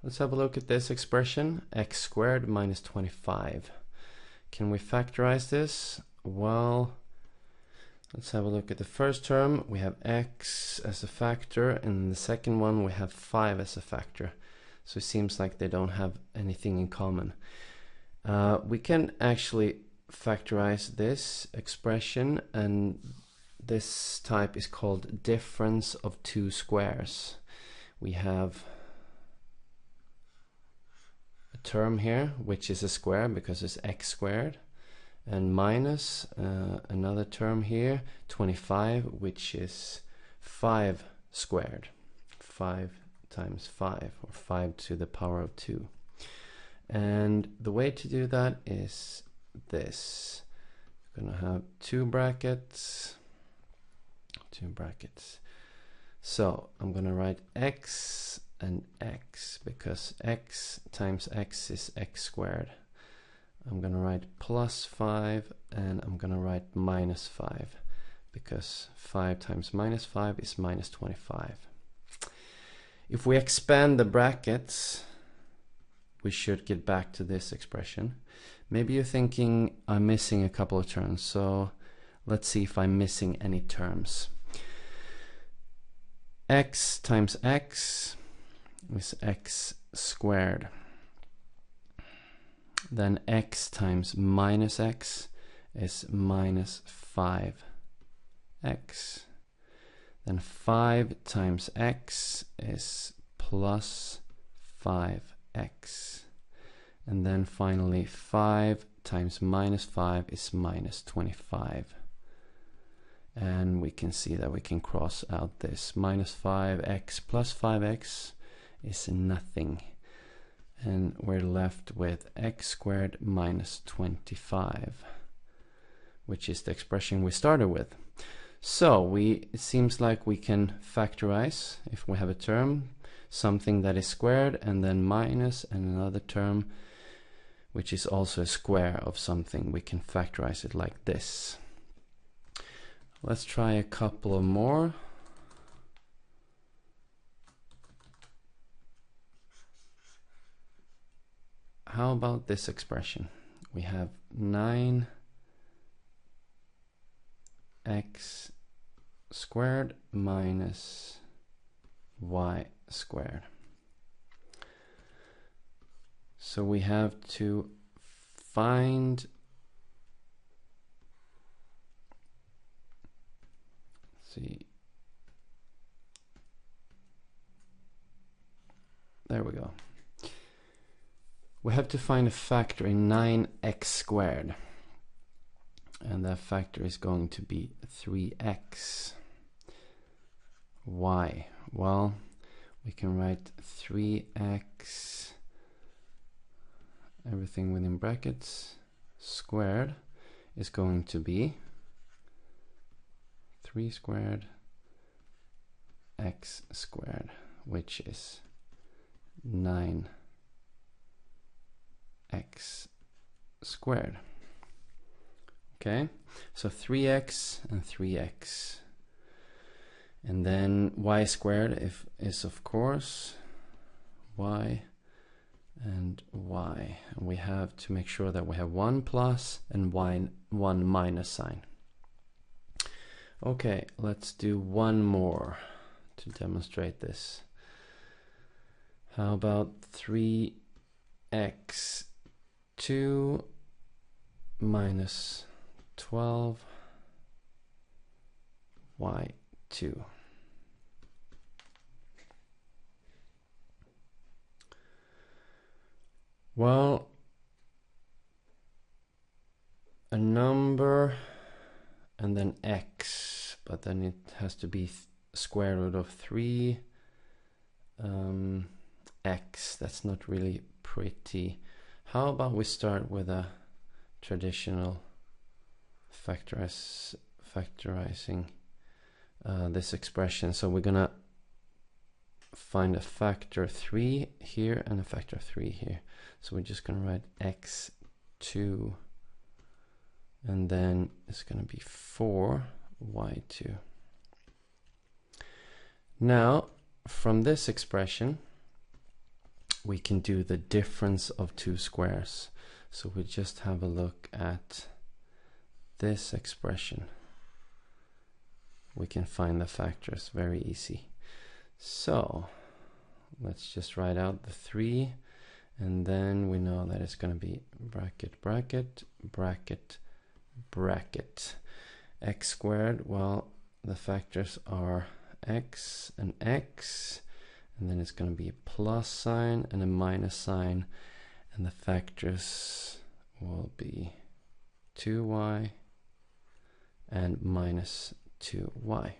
Let's have a look at this expression, x squared minus 25. Can we factorize this? Well, let's have a look at the first term. We have x as a factor, and in the second one we have 5 as a factor. So it seems like they don't have anything in common. We can actually factorize this expression, and this type is called difference of two squares. We have a term here which is a square because it's x squared, and minus another term here, 25, which is 5 squared, 5 times 5, or 5 to the power of 2. And the way to do that is this. We're gonna have two brackets. So I'm gonna write x and x, because x times x is x squared. I'm gonna write plus 5, and I'm gonna write minus 5, because 5 times minus 5 is minus 25. If we expand the brackets, we should get back to this expression. Maybe you're thinking I'm missing a couple of terms, so let's see if I'm missing any terms. X times x is x squared. Then x times minus x is minus 5x. Then 5 times x is plus 5x. And then finally 5 times minus 5 is minus 25. And we can see that we can cross out this. Minus 5x plus 5x is nothing. And we're left with x squared minus 25, which is the expression we started with. So it seems like we can factorize, if we have a term, something that is squared, and then minus, and another term which is also a square of something. We can factorize it like this. Let's try a couple of more. How about this expression? We have 9x squared minus y squared. So we have to find there we go. We have to find a factor in 9x squared, and that factor is going to be 3x. Why? Well, we can write 3x, everything within brackets, squared is going to be 3 squared x squared, which is 9x squared. Okay, so 3x and 3x, and then y squared is of course y and y, and we have to make sure that we have one plus and one minus sign. Okay, let's do one more to demonstrate this. How about 3x2 minus 12 y2. Well, a number and then x, but then it has to be square root of 3 x. That's not really pretty. How about we start with a traditional factorizing this expression. So we're gonna find a factor 3 here and a factor 3 here. So we're just gonna write x2, and then it's gonna be 4y2. Now from this expression we can do the difference of two squares. So we just have a look at this expression. We can find the factors very easy. So let's just write out the 3, and then we know that it's going to be bracket, bracket, bracket, bracket. X squared, well, the factors are x, and then it's going to be a plus sign and a minus sign, and the factors will be 2y and minus 2y.